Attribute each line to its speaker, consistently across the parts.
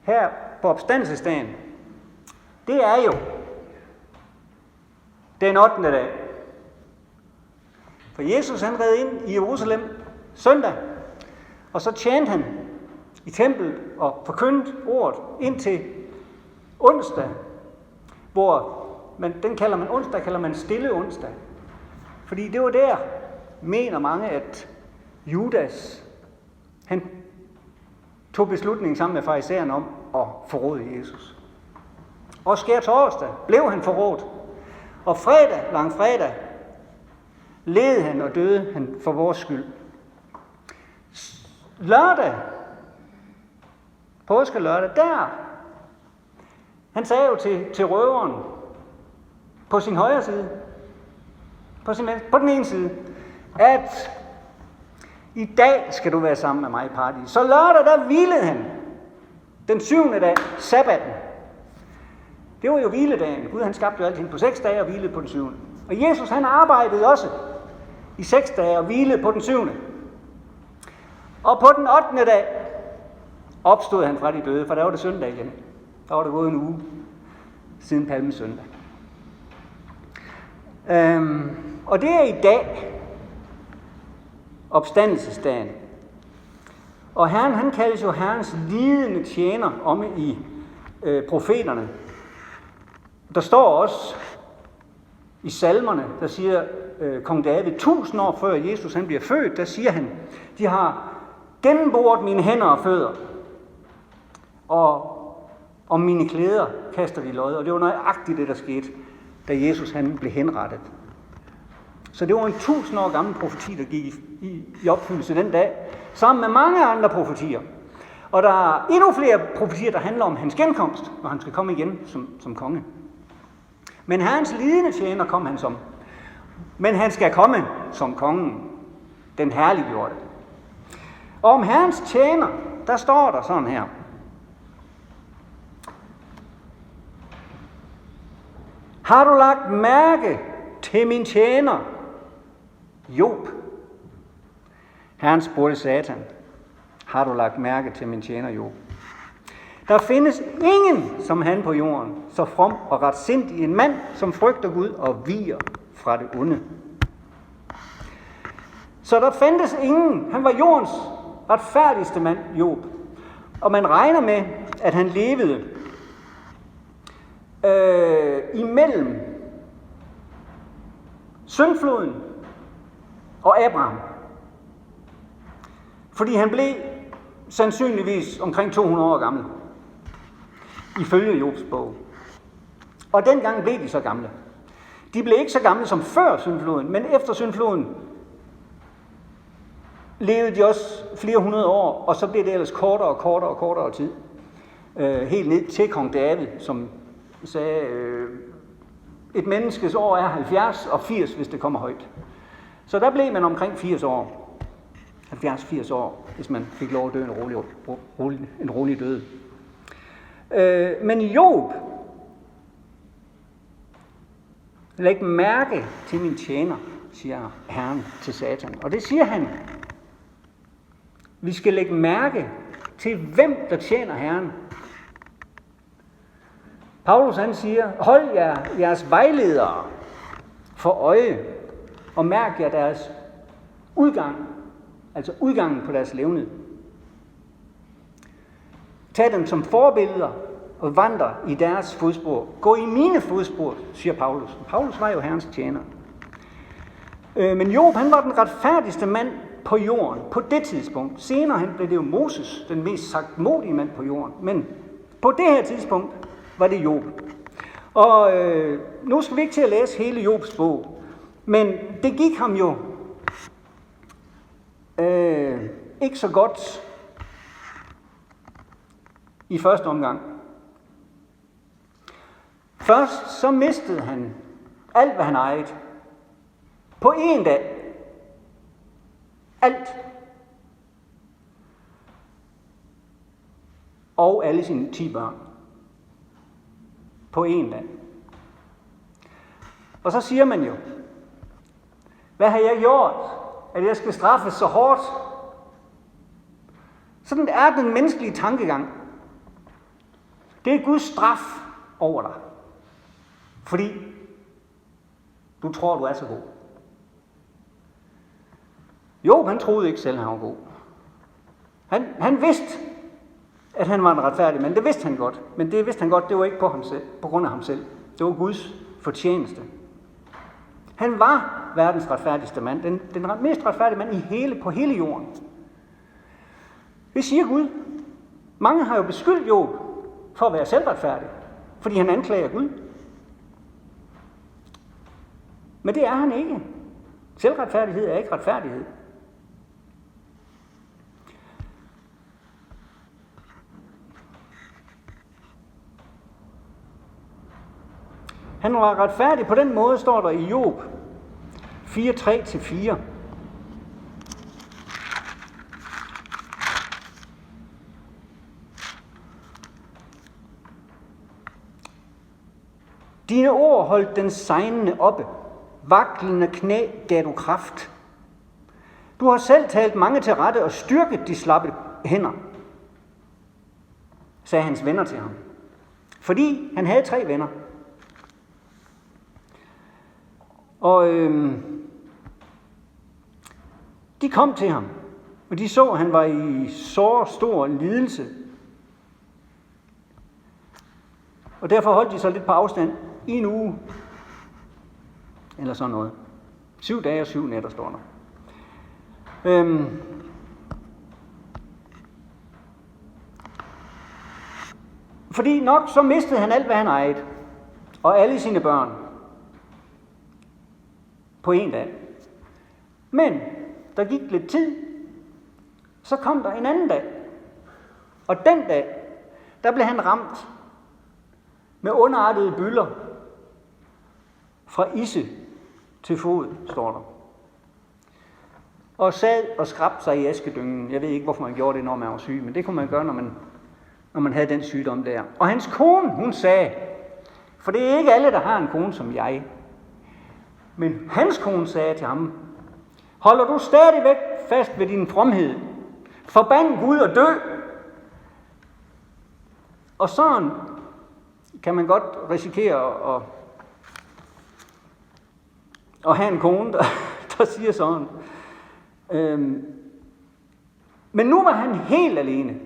Speaker 1: her på opstandelsesdagen, det er jo den 8. dag. For Jesus han red ind i Jerusalem søndag, og så tjente han i templet og forkyndte ordet indtil onsdag, hvor den kalder man onsdag, kalder man stille onsdag. Fordi det var der, mener mange, at Judas, han tog beslutningen sammen med farisæerne om at forråde Jesus. Og skærtorsdag blev han forrådt, og fredag, langfredag, led han og døde han for vores skyld. Lørdag, påskelørdag, der, han sagde jo til røveren på sin højre side, på den ene side, at i dag skal du være sammen med mig i paradis. Så lørdag, der hvilede han. Den 7. dag, sabbaten. Det var jo hviledagen. Gud han skabte jo alting på 6 dage og hvilede på den 7. Og Jesus han arbejdede også i 6 dage og hvilede på den 7. Og på den 8. dag opstod han fra de døde, for der var det søndag igen. Der var det gået en uge siden palmesøndag. Og det er i dag, opstandelsesdagen. Og Herren, han kaldes jo Herrens lidende tjener om i profeterne. Der står også i salmerne, der siger kong David, 1000 år før Jesus han bliver født, der siger han, de har gennemboret mine hænder og fødder, og om mine klæder kaster de lod. Og det var nøjagtigt det, der skete, da Jesus han blev henrettet. Så det var en 1000 år gammel profeti, der gik i opfyldelse den dag, sammen med mange andre profetier. Og der er endnu flere profetier, der handler om hans genkomst, når han skal komme igen som konge. Men Herrens lidende tjener kom han som. Men han skal komme som kongen, den herliggjorte. Og om Herrens tjener, der står der sådan her. Har du lagt mærke til min tjener, Job? Herren spurgte Satan, har du lagt mærke til min tjener, Job? Der findes ingen som han på jorden, så from og retsindig en mand, som frygter Gud og viger fra det onde. Så der fandtes ingen. Han var jordens retfærdigste mand, Job. Og man regner med, at han levede imellem syndfloden og Abraham. Fordi han blev sandsynligvis omkring 200 år gammel, ifølge Jobs bog. Og dengang blev de så gamle. De blev ikke så gamle som før syndfloden, men efter syndfloden levede de også flere hundrede år, og så blev det ellers kortere tid. Helt ned til kong David, som sagde, et menneskes år er 70 og 80, hvis det kommer højt. Så der blev man omkring 80 år. 70-80 år, hvis man fik lov at dø en rolig død. Men Job, læg mærke til min tjener, siger Herren til Satan. Og det siger han. Vi skal lægge mærke til, hvem der tjener Herren. Paulus han siger, hold jeres vejledere for øje, og mærk jer deres udgang, altså udgangen på deres levned. Tag dem som forbilleder og vandre i deres fodspor. Gå i mine fodspor, siger Paulus. Paulus var jo Herrens tjener. Men Job, han var den retfærdigste mand på jorden på det tidspunkt. Senere hen blev det jo Moses, den mest sagtmodige mand på jorden. Men på det her tidspunkt var det Job. Og nu skal vi ikke til at læse hele Jobs bog, men det gik ham jo ikke så godt i første omgang. Først så mistede han alt, hvad han ejede. På en dag. Alt. Og alle sine 10 børn. På en dag. Og så siger man jo, hvad har jeg gjort, at jeg skal straffes så hårdt? Sådan er den menneskelige tankegang. Det er Guds straf over dig. Fordi du tror, du er så god. Job, han troede ikke selv, han var god. Han vidste, at han var en retfærdig mand. Det vidste han godt. Men det vidste han godt, det var ikke på grund af ham selv. Det var Guds fortjeneste. Han var verdens retfærdigste mand. Den mest retfærdige mand på hele jorden. Det siger Gud. Mange har jo beskyldt Job for at være selvretfærdig, fordi han anklager Gud. Men det er han ikke. Selvretfærdighed er ikke retfærdighed. Han var retfærdig på den måde, står der i Job 4:3-4. Dine ord holdt den sejnende oppe. Vaklende knæ gav du kraft. Du har selv talt mange til rette og styrket de slappe hænder, sagde hans venner til ham. Fordi han havde 3 venner. Og de kom til ham, og de så, at han var i så stor lidelse. Og derfor holdt de sig lidt på afstand i en uge, eller sådan noget. 7 dage og 7 nætter, står der. Fordi nok så mistede han alt, hvad han ejede, og alle sine børn, på en dag. Men der gik lidt tid, så kom der en anden dag. Og den dag, der blev han ramt med ondartede bylder fra isse til fod, står der. Og sad og skrabte sig i askedyngen. Jeg ved ikke, hvorfor man gjorde det, når man var syg, men det kunne man gøre, når man havde den sygdom der. Og hans kone, hun sagde, for det er ikke alle, der har en kone som jeg, men hans kone sagde til ham, holder du stadigvæk fast ved din fromhed? Forband Gud og dø. Og sådan kan man godt risikere at have en kone, der siger sådan. Men nu var han helt alene.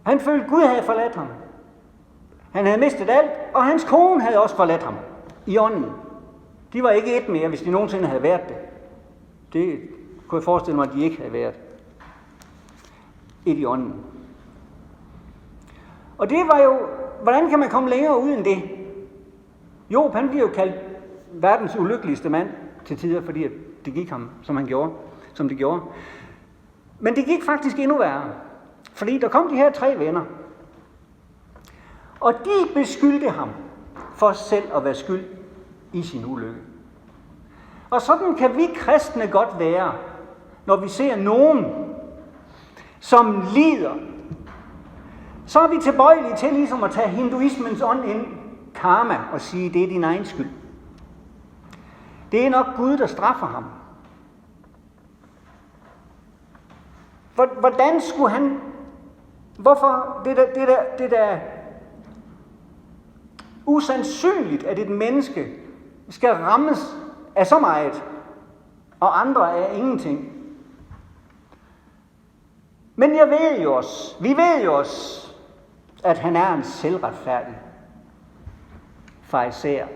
Speaker 1: Han følte, Gud havde forladt ham. Han havde mistet alt, og hans kone havde også forladt ham i ånden. De var ikke et mere, hvis de nogensinde havde været det. Det kunne jeg forestille mig, at de ikke havde været et i ånden. Og det var jo, hvordan kan man komme længere ud end det? Job, han bliver jo kaldt verdens ulykkeligste mand til tider, fordi at det gik ham, som det gjorde. Men det gik faktisk endnu værre, fordi der kom de her 3 venner, og de beskyldte ham for selv at være skyld i sin ulykke. Og sådan kan vi kristne godt være, når vi ser nogen, som lider. Så er vi tilbøjelige til ligesom at tage hinduismens ånd ind, karma, og sige, det er din egen skyld. Det er nok Gud, der straffer ham. Hvordan skulle han... Hvorfor det der usandsynligt, at et menneske skal rammes af så meget, og andre af ingenting. Men vi ved jo også, at han er en selvretfærdig farisæer.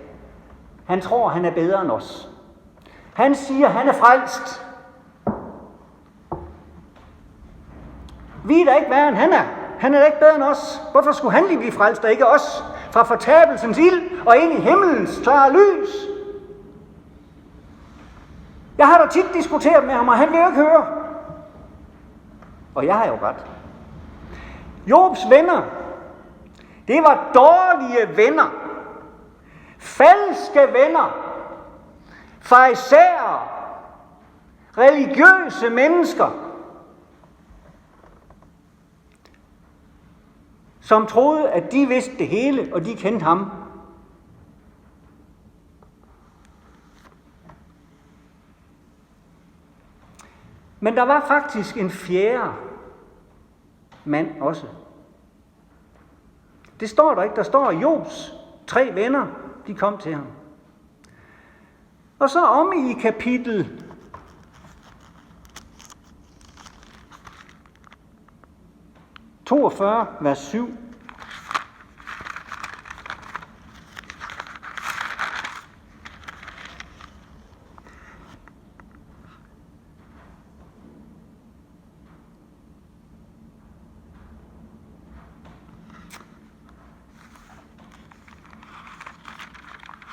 Speaker 1: Han tror, han er bedre end os. Han siger, han er frelst. Vi er da ikke værre end han er. Han er da ikke bedre end os. Hvorfor skulle han lige blive frelst, og ikke os? Fra fortabelsens ild og ind i himlens klare lys. Jeg har da tit diskuteret med ham, og han vil jo ikke høre. Og jeg har jo ret. Jobs venner, det var dårlige venner. Falske venner. Farisæere. Religiøse mennesker. Som troede, at de vidste det hele, og de kendte ham. Men der var faktisk en 4. mand også Det står der ikke. Der står, at Jobs 3 venner, de kom til ham. Og så om i kapitel 42, vers 7.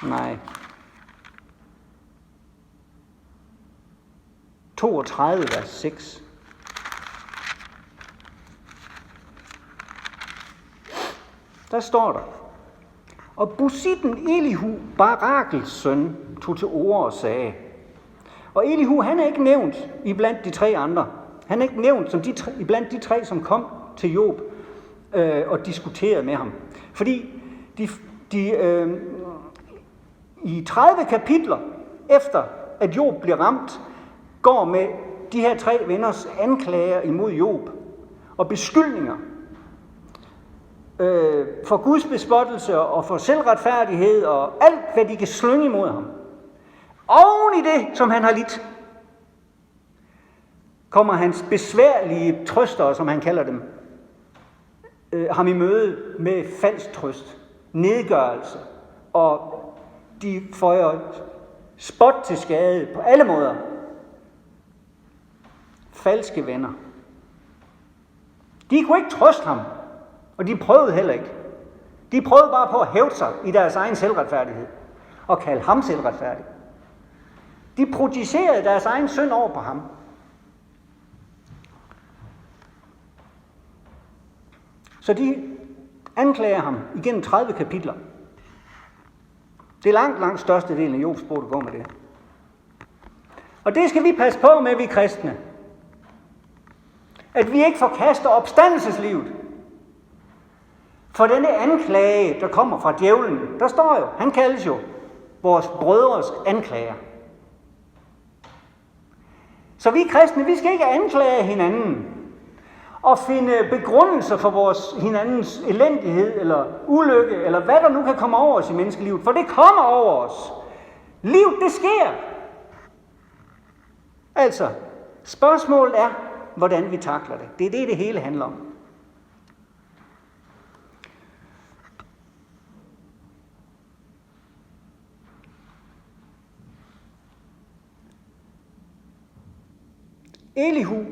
Speaker 1: Nej. 32, vers 6. Der står der, og Busitten Elihu, Barakels søn, tog til orde og sagde, og Elihu, han er ikke nævnt iblandt de 3 andre. Han er ikke nævnt som iblandt de 3, som kom til Job og diskuterede med ham. Fordi i 30 kapitler efter, at Job bliver ramt, går med de her 3 venners anklager imod Job og beskyldninger for Guds bespottelse og for selvretfærdighed og alt, hvad de kan slynge imod ham. Oven i det, som han har lidt, kommer hans besværlige trøstere, som han kalder dem, ham i møde med falsk trøst, nedgørelse, og de føjer spot til skade på alle måder. Falske venner. De kunne ikke trøste ham, og de prøvede heller ikke. De prøvede bare på at hævde sig i deres egen selvretfærdighed og kalde ham selvretfærdig. De projicerede deres egen synd over på ham. Så de anklager ham igennem 30 kapitler. Det er langt størstedelen af Jobs bog, der går med det. Og det skal vi passe på med, vi kristne. At vi ikke forkaster opstandelseslivet. For denne anklage, der kommer fra djævlen, der står jo, han kaldes jo vores brødres anklager. Så vi kristne, vi skal ikke anklage hinanden og finde begrundelser for hinandens elendighed eller ulykke, eller hvad der nu kan komme over os i menneskelivet, for det kommer over os. Liv, det sker. Altså, spørgsmålet er, hvordan vi takler det. Det er det hele handler om. Elihu,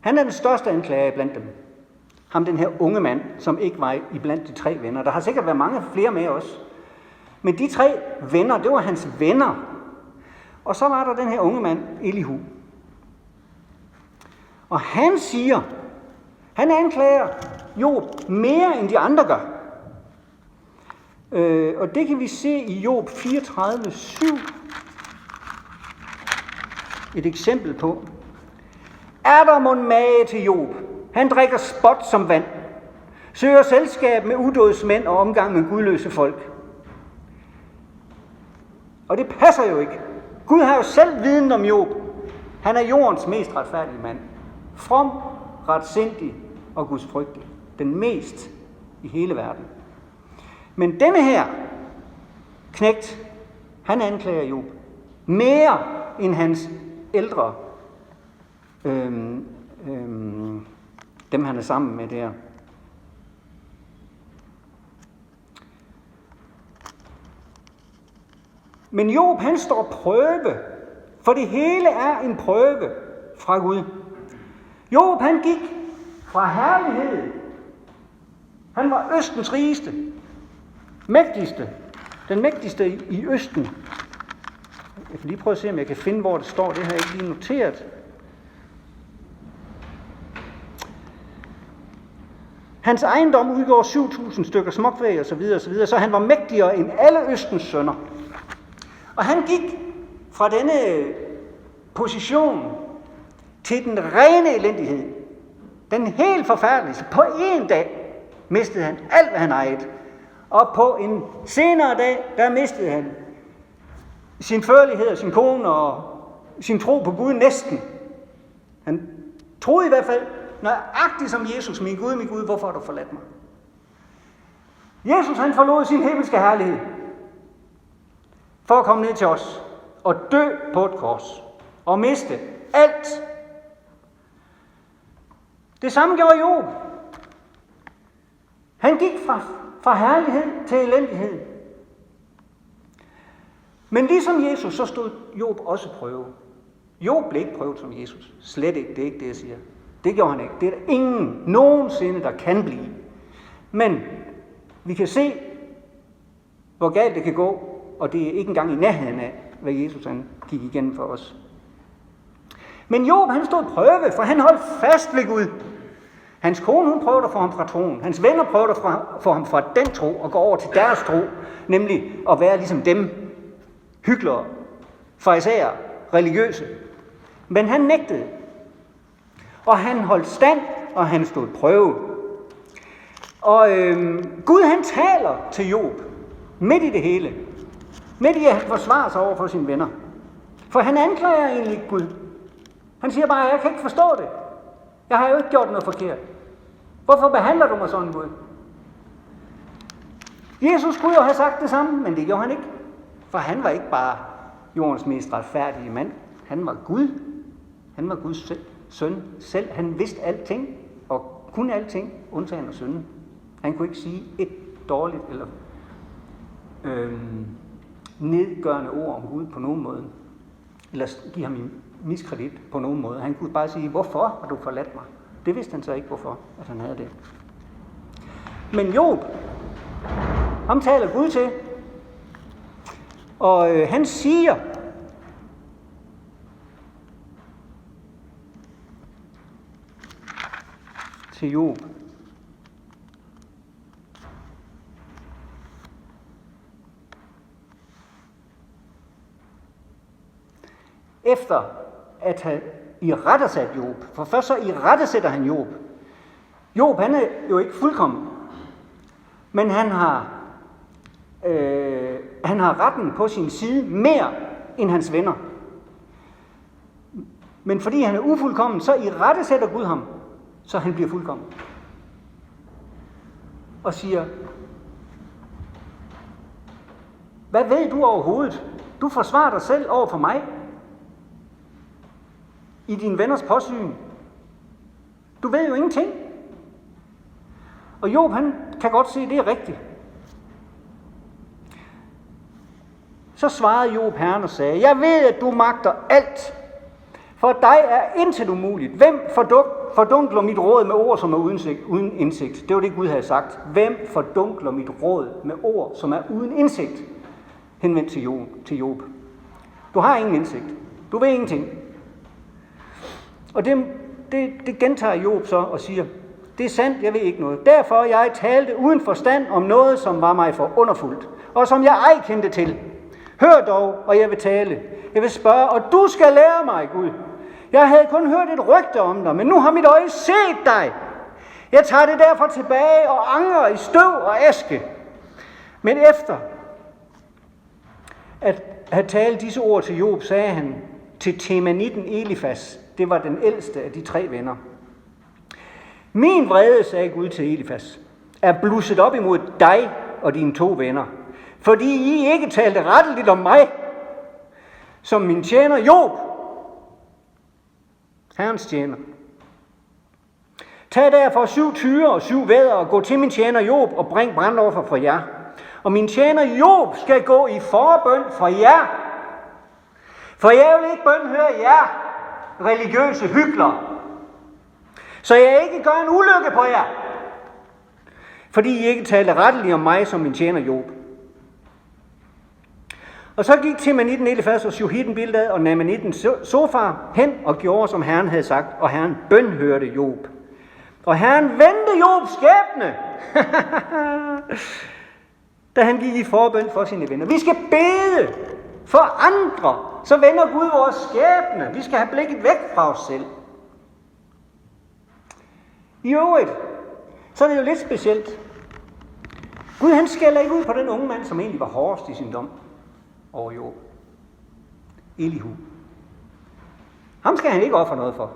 Speaker 1: han er den største anklager blandt dem. Ham, den her unge mand, som ikke var iblandt de 3 venner. Der har sikkert været mange flere med os. Men de 3 venner, det var hans venner. Og så var der den her unge mand, Elihu. Og han siger, han anklager Job mere end de andre gør. Og det kan vi se i Job 34:7. Et eksempel på. Er der mon mage til Job? Han drikker spot som vand. Søger selskab med udådsmænd og omgang med gudløse folk. Og det passer jo ikke. Gud har jo selv viden om Job. Han er jordens mest retfærdige mand. From, retsindig og gudsfrygtig. Den mest i hele verden. Men denne her knægt, han anklager Job mere end hans ældre, dem han er sammen med der. Men Job, han står prøve, for det hele er en prøve fra Gud. Job, han gik fra herlighed. Han var Østens rigeste, mægtigste, den mægtigste i Østen. Jeg kan lige prøve at se, om jeg kan finde, hvor det står. Det har jeg ikke lige noteret. Hans ejendom udgår 7.000 stykker smokvæg og så videre, så han var mægtigere end alle Østens sønner. Og han gik fra denne position til den rene elendighed. Den helt forfærdelige. På en dag mistede han alt, hvad han ejede. Og på en senere dag, der mistede han sin førlighed og sin kone og sin tro på Gud næsten. Han troede i hvert fald, nøjagtigt som Jesus, min Gud, hvorfor har du forladt mig? Jesus han forlod sin himmelske herlighed for at komme ned til os og dø på et kors og miste alt. Det samme gjorde Job. Han gik fra herlighed til elendighed. Men ligesom Jesus, så stod Job også prøve. Job blev ikke prøvet som Jesus. Slet ikke, det er ikke det, jeg siger. Det gjorde han ikke. Det er der ingen nogensinde, der kan blive. Men vi kan se, hvor galt det kan gå, og det er ikke engang i nærheden af, hvad Jesus han gik igennem for os. Men Job, han stod prøve, for han holdt fast ved Gud. Hans kone, hun prøvede at få ham fra troen. Hans venner prøvede at få ham fra den tro og gå over til deres tro, nemlig at være ligesom dem, hyklere, farisæere, religiøse. Men han nægtede. Og han holdt stand, og han stod prøve. Og Gud han taler til Job midt i det hele. Midt i at han forsvarer sig over for sine venner. For han anklager egentlig ikke Gud. Han siger bare, jeg kan ikke forstå det. Jeg har jo ikke gjort noget forkert. Hvorfor behandler du mig sådan, Gud? Jesus kunne jo have sagt det samme, men det gjorde han ikke. For han var ikke bare jordens mest retfærdige mand. Han var Gud. Han var Guds søn selv. Han vidste alting og kunne alting, undtagen at synde. Han kunne ikke sige et dårligt eller nedgørende ord om Gud på nogen måde. Eller give ham en miskredit på nogen måde. Han kunne bare sige, hvorfor har du forladt mig? Det vidste han så ikke, hvorfor at han havde det. Men Job, ham taler Gud til. Og han siger, til Job, efter at have irettesat Job, for først så irettesætter han Job. Job, han er jo ikke fuldkommen, men han har retten på sin side mere end hans venner. Men fordi han er ufuldkommen, så irettesætter Gud ham, så han bliver fuldkommen. Og siger, hvad ved du overhovedet? Du forsvarer dig selv over for mig. I dine venners påsyn. Du ved jo ingenting. Og Job, han kan godt se, at det er rigtigt. Så svarede Job Herren og sagde, jeg ved, at du magter alt. For dig er intet umuligt. Hvem fordunkler mit råd med ord, som er uden indsigt? Det var det, Gud havde sagt. Hvem fordunkler mit råd med ord, som er uden indsigt? Henvendt til Job. Du har ingen indsigt. Du ved ingenting. Og det gentager Job så og siger, det er sandt, jeg ved ikke noget. Derfor jeg talte uden forstand om noget, som var mig for underfuldt, og som jeg ej kendte til. Hør dog, og jeg vil tale. Jeg vil spørge, og du skal lære mig, Gud. Jeg havde kun hørt et rygte om dig, men nu har mit øje set dig. Jeg tager det derfor tilbage og angrer i støv og aske. Men efter at have talt disse ord til Job, sagde han til temanitten Elifas, det var den ældste af de 3 venner. Min vrede, sagde Gud til Elifas, er blusset op imod dig og dine 2 venner, fordi I ikke talte retteligt om mig, som min tjener Job, Herrens tjener. Tag derfor 7 tyre og 7 vædder og gå til min tjener Job og bring brandoffer for jer. Og min tjener Job skal gå i forbøn for jer. For jeg vil ikke bønhøre jer, religiøse hyklere, så jeg ikke gør en ulykke på jer, fordi I ikke talte retteligt om mig, som min tjener Job. Og så gik temanitten Elifas og Shuhitten Bildad og Namanitten Sofar hen og gjorde, som Herren havde sagt, og Herren bønhørte Job. Og Herren vendte Jobs skæbne, da han gik i forbøn for sine venner. Vi skal bede for andre, så vender Gud vores skæbne. Vi skal have blikket væk fra os selv. I øvrigt, så er det jo lidt specielt. Gud han skælder ikke ud på den unge mand, som egentlig var hårdest i sin dom over Job. Elihu. Ham skal han ikke ofre noget for.